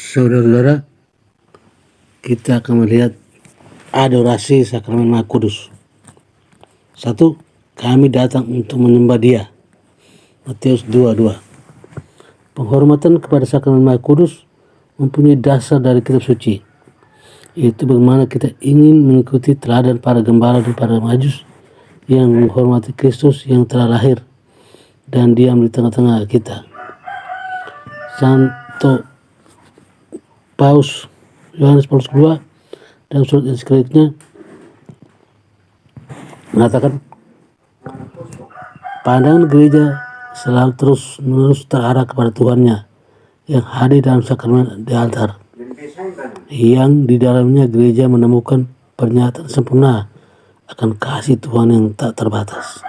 Saudara-saudara, kita akan melihat adorasi sakramen Maha Kudus. 1. Kami datang untuk menyembah Dia. Matius 2:2. Penghormatan kepada sakramen Maha Kudus mempunyai dasar dari kitab suci, yaitu bagaimana kita ingin mengikuti teladan para gembala dan para majus yang menghormati Kristus yang telah lahir dan diam di tengah-tengah kita. Santo Yohanes Paulus II dalam surat ensikliknya mengatakan, pandangan gereja selalu terus-menerus terarah kepada Tuhannya yang hadir dalam sakramen di altar, yang di dalamnya gereja menemukan pernyataan sempurna akan kasih Tuhan yang tak terbatas.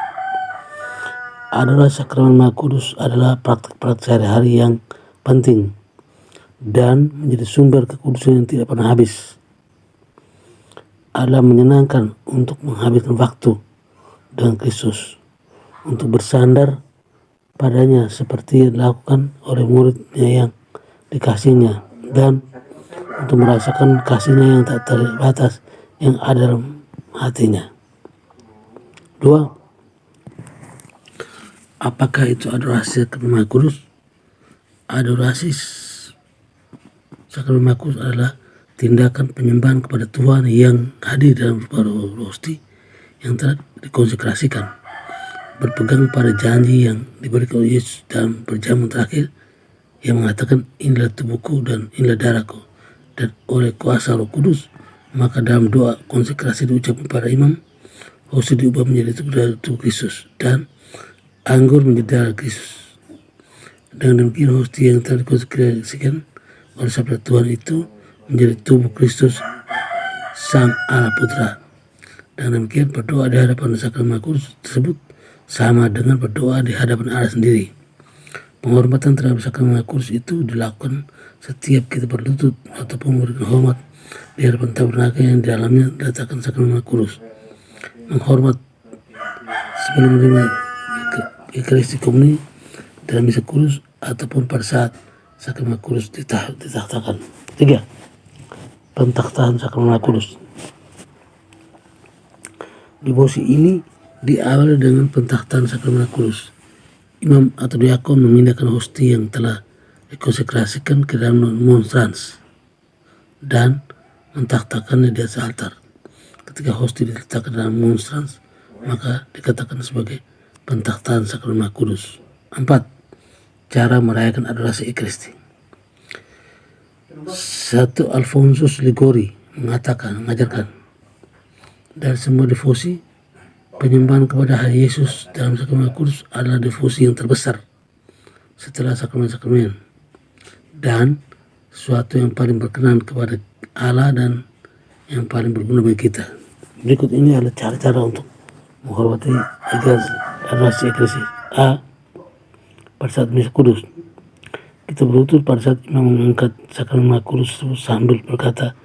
Adorasi sakramen Maha Kudus adalah praktik-praktik sehari-hari yang penting dan menjadi sumber kekudusan yang tidak pernah habis. Adalah menyenangkan untuk menghabiskan waktu dengan Kristus, untuk bersandar padanya seperti yang dilakukan oleh muridnya yang dikasihnya, dan untuk merasakan kasihnya yang tak terbatas yang ada dalam hatinya. 2. Apakah itu adorasi sakramen Maha Kudus? Adorasi sakramen Maha Kudus adalah tindakan penyembahan kepada Tuhan yang hadir dalam rupa rosti yang telah dikonsekrasikan, berpegang pada janji yang diberikan oleh Yesus dalam perjamuan terakhir yang mengatakan, inilah tubuhku dan inilah darahku, dan oleh kuasa Roh Kudus maka dalam doa konsekrasi diucapkan pada imam, hosti diubah menjadi tubuh Kristus dan anggur menjadi darah Kristus. Dengan demikian hosti yang telah dikonsekrasikan oleh sabda Tuhan itu menjadi tubuh Kristus Sang Allah Putra. Dengan demikian berdoa di hadapan sakramen Maha Kudus tersebut sama dengan berdoa di hadapan Allah sendiri. Penghormatan terhadap sakramen Maha Kudus itu dilakukan setiap kita berlutut ataupun memberikan hormat di hadapan tabernakel yang di dalamnya diletakkan sakramen Maha Kudus. Menghormat sebelum menerima Ekaristi Komuni dalam misa kudus ataupun pada saat sakramen Maha Kudus ditakhtakan. 3. Pentakhtaan sakramen Maha Kudus. Devosi ini diawali dengan pentakhtaan sakramen Maha Kudus. Imam atau diakon memindahkan hosti yang telah dikonsekrasikan ke dalam monstrans dan mentakhtakannya di atas altar. Ketika hosti diletakkan dalam monstrans, maka dikatakan sebagai pentakhtaan sakramen Maha Kudus. 4. Cara merayakan adorasi Ekaristi. 1. Alfonsus Ligori mengajarkan, dari semua devosi, penyembahan kepada hari Yesus dalam sakramen Maha Kudus adalah devosi yang terbesar setelah sakramen-sakramen dan sesuatu yang paling berkenan kepada Allah dan yang paling berguna bagi kita. Berikut ini adalah cara-cara untuk menghormati adorasi Ekaristi. A. Pada saat misa kudus, kita berlutut pada saat imam mengangkat sakramen Maha Kudus sambil berkata,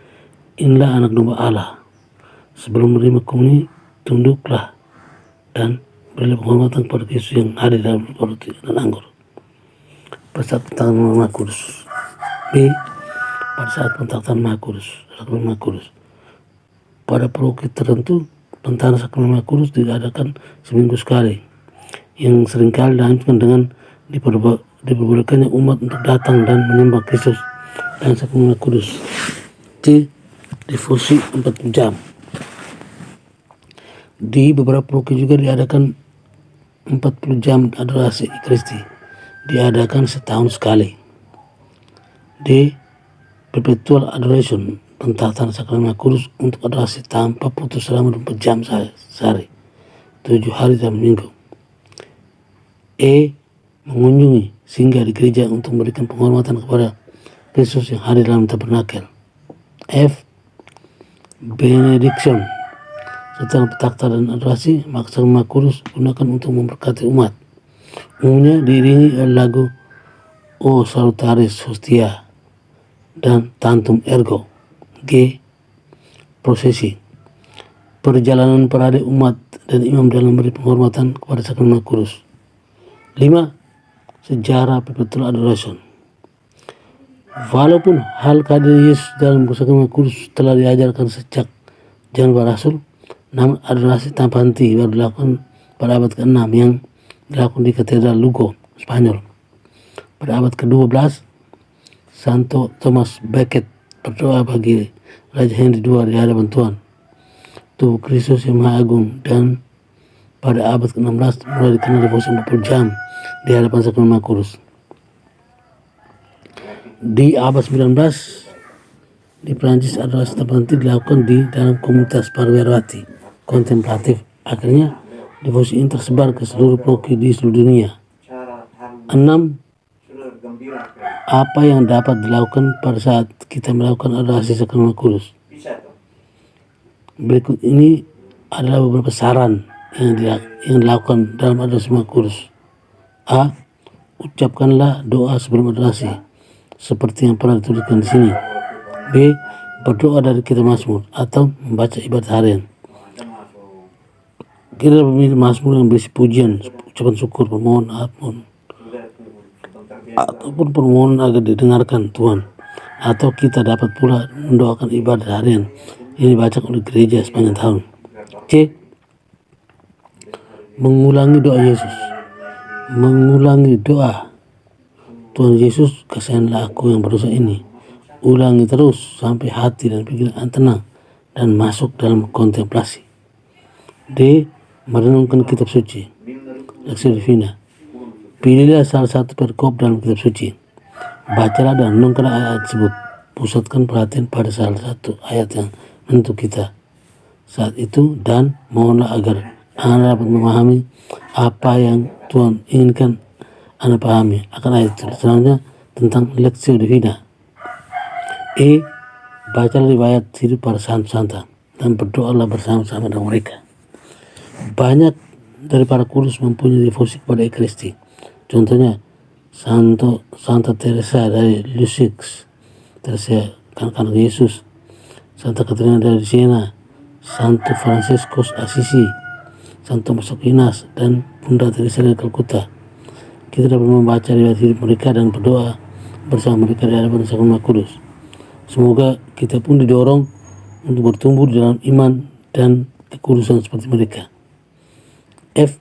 inilah anak domba Allah. Sebelum menerima komuni, tunduklah dan berilah penghormatan kepada Kristus yang hadir dalam roti dan anggur. Pada saat pentakhtaan Maha Kudus. B. Pada saat pentakhtaan Maha Kudus, sakramen Maha Kudus. Pada paroki tertentu, pentakhtaan sakramen Maha Kudus diadakan seminggu sekali, yang seringkali dilanjutkan dengan diperbolehkannya umat untuk datang dan menyembah Kristus dan sakramen Maha Kudus. C. Devosi 40 jam. Di beberapa paroki juga diadakan 40 jam adorasi Ekaristi, diadakan setahun sekali. D. Perpetual Adoration, pentakhtaan sakramen Maha Kudus untuk adorasi tanpa putus selama 24 jam sehari, 7 hari dalam minggu. E. Mengunjungi singgah di gereja untuk memberikan penghormatan kepada Kristus yang hadir dalam tabernakel. F. Benediction. Setelah pentakhtaan dan adorasi, maka sakramen Maha Kudus gunakan untuk memberkati umat. Umumnya diiringi oleh lagu O Salutaris Hostia dan Tantum Ergo. G. Prosesi. Perjalanan parade umat dan imam dalam memberi penghormatan kepada sakramen Maha Kudus. 5. Sejarah Perpetual Adoration. Walaupun hal kehadiran Yesus dalam kesaksian kudus telah diajarkan sejak zaman para rasul, namun adorasi tanpa henti baru dilakukan pada abad ke-6 yang dilakukan di Katedral Lugo, Spanyol. Pada abad ke-12, Santo Thomas Becket berdoa bagi Raja Henry II di hadapan Tuhan, tubuh Kristus yang Maha Agung, dan pada abad ke-16 mulai dikenal devosi 40 jam di hadapan Sakramen Maha Kudus. Di abad 19 di Prancis adorasi tanpa henti dilakukan di dalam komunitas para wirawati kontemplatif. Akhirnya devosi ini tersebar ke seluruh provinsi di seluruh dunia. 6. Apa yang dapat dilakukan pada saat kita melakukan adorasi Sakramen Kudus? Berikut ini adalah beberapa saran yang dilakukan dalam adorasi Kudus. A. Ucapkanlah doa sebelum adorasi, seperti yang pernah dituliskan di sini. B. Berdoa dari kitab Mazmur atau membaca ibadat harian. Kita memilih Mazmur yang berisi pujian, ucapan syukur, permohonan ataupun permohonan agar didengarkan Tuhan. Atau kita dapat pula mendoakan ibadat harian yang dibacakan oleh gereja sepanjang tahun. C. Mengulangi doa Yesus. Mengulangi doa, Tuhan Yesus, kasihanlah aku yang berdosa ini. Ulangi terus sampai hati dan pikiran tenang dan masuk dalam kontemplasi. D. Merenungkan kitab suci, Lectio Divina. Pilihlah salah satu perikop dalam kitab suci. Bacalah dan renungkanlah ayat tersebut. Pusatkan perhatian pada salah satu ayat yang menentu kita saat itu dan mohonlah agar Anda dapat memahami apa yang Tuhan inginkan Anda pahami akan ayat itu. Selanjutnya tentang Lectio Divina. E. Bacalah riwayat hidup para santo-santa dan berdoalah bersama-sama dengan mereka. Banyak dari para kudus mempunyai devosi kepada Ekaristi. Contohnya Santa Teresa dari Lisieux, Teresa kanak-kanak Yesus, Santa Katerina dari Siena, Santo Fransiskus Assisi, Santo Thomas Aquinas, dan Bunda Teresa dari Kalkuta. Kita dapat membaca riwayat hidup mereka dan berdoa bersama mereka di hadapan Sakramen Kudus. Semoga kita pun didorong untuk bertumbuh di dalam iman dan kekudusan seperti mereka. F.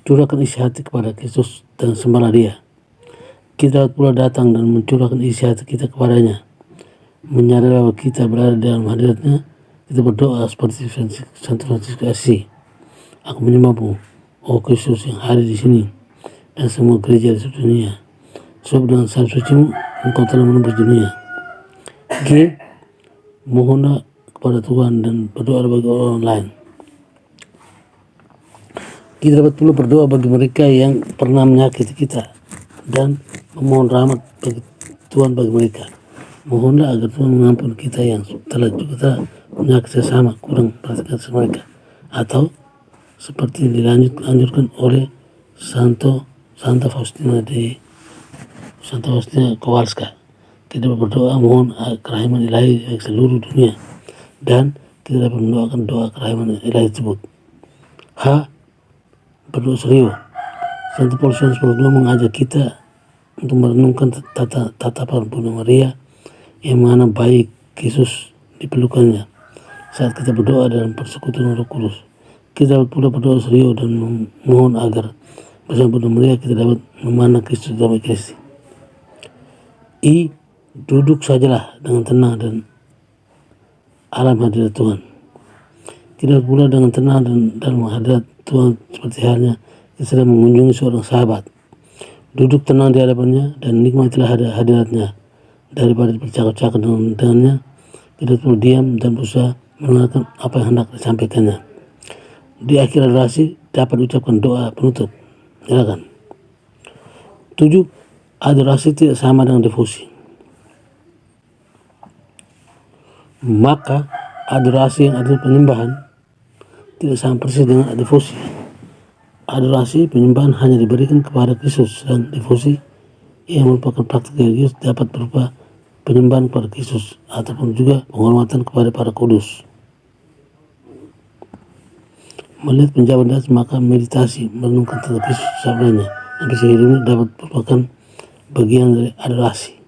Curahkan isi hati kepada Kristus dan sembahlah Dia. Kita dapat pula datang dan mencurahkan isi hati kita kepadanya. Menyadari bahwa kita berada dalam hadiratnya, kita berdoa seperti Santo Fransiskus Assisi. Aku menyembahmu, oh Kristus yang hadir di sini, dan semua gereja di seluruh dunia. Sebab dengan salib sucimu, Engkau telah menembus dunia. G. Mohonlah kepada Tuhan dan berdoa bagi orang lain. Kita dapat pula berdoa bagi mereka yang pernah menyakiti kita dan memohon rahmat bagi Tuhan bagi mereka. Mohonlah agar Tuhan mengampuni kita yang telah menyakiti sesama, kurang perhatikan mereka. Atau seperti yang dilanjutkan oleh Santa Faustina Kowalska. Kita berdoa mohon kerahiman ilahi bagi seluruh dunia dan kita dapat mendoakan doa kerahiman ilahi tersebut. H. Berdoa serius. Santo Paulus Yohanes Paulus II mengajak kita untuk merenungkan tatapan Bunda Maria yang mana baik Yesus di pelukannya saat kita berdoa dalam persekutuan Roh Kudus. Kita dapat pula berdoa serius dan memohon agar bersama Bunda Maria kita dapat memandang Kristus dalam Ekaristi. I. Duduk sajalah dengan tenang dan alam hadirat Tuhan. Kita pula dengan tenang dan dalam hadirat Tuhan seperti halnya kita sedang mengunjungi seorang sahabat. Duduk tenang di hadapannya dan nikmatilah hadiratnya. Daripada bercakap-cakap dengannya, kita perlu diam dan berusaha mendengarkan apa yang hendak disampaikannya. Di akhir adorasi dapat diucapkan doa penutup. Silakan. 7. Adorasi tidak sama dengan devosi. Maka adorasi yang artinya penyembahan tidak sama persis dengan devosi. Adorasi penyembahan hanya diberikan kepada Kristus, dan devosi yang merupakan praktik religius dapat berupa penyembahan kepada Kristus ataupun juga penghormatan kepada para kudus. Melihat penjabat das, maka meditasi merenungkan tentang Kristus sabdanya dan visi hidupnya dapat merupakan bagian dari adorasi.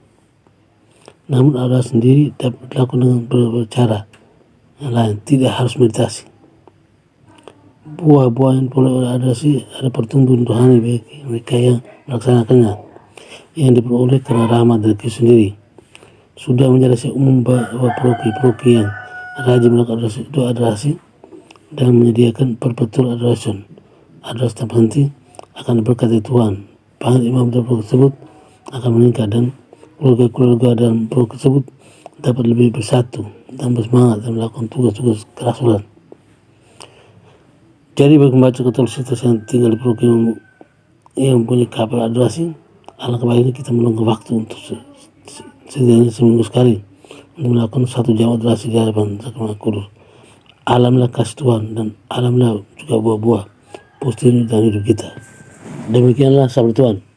Namun adoran sendiri dapat dilakukan dengan beberapa cara yang lain, tidak harus meditasi. Buah-buah yang boleh oleh adorasi ada pertumbuhan rohani bagi mereka yang melaksanakannya, yang diperoleh karena rahmat dari Kristus sendiri. Sudah menjadi rahasia umum bahwa paroki yang rajin melakukan adorasi dan menyediakan perpetual adoration, adorasi tanpa henti, akan diberkati Tuhan. Pangkat imam dari paroki tersebut akan meningkat dan keluarga-keluarga dalam paroki tersebut dapat lebih bersatu dan bersemangat dalam melakukan tugas-tugas kerasulan. Jadi bagi pembaca Katolisitas yang tinggal di paroki yang mempunyai kapal adorasi, alangkah baiknya kita meluangkan waktu untuk setidaknya seminggu sekali untuk melakukan satu jam adorasi di hadapan Sakramen Kudus. Alamilah kasih Tuhan dan alamilah juga buah-buah positif dalam hidup kita. Demikianlah sabda Tuhan.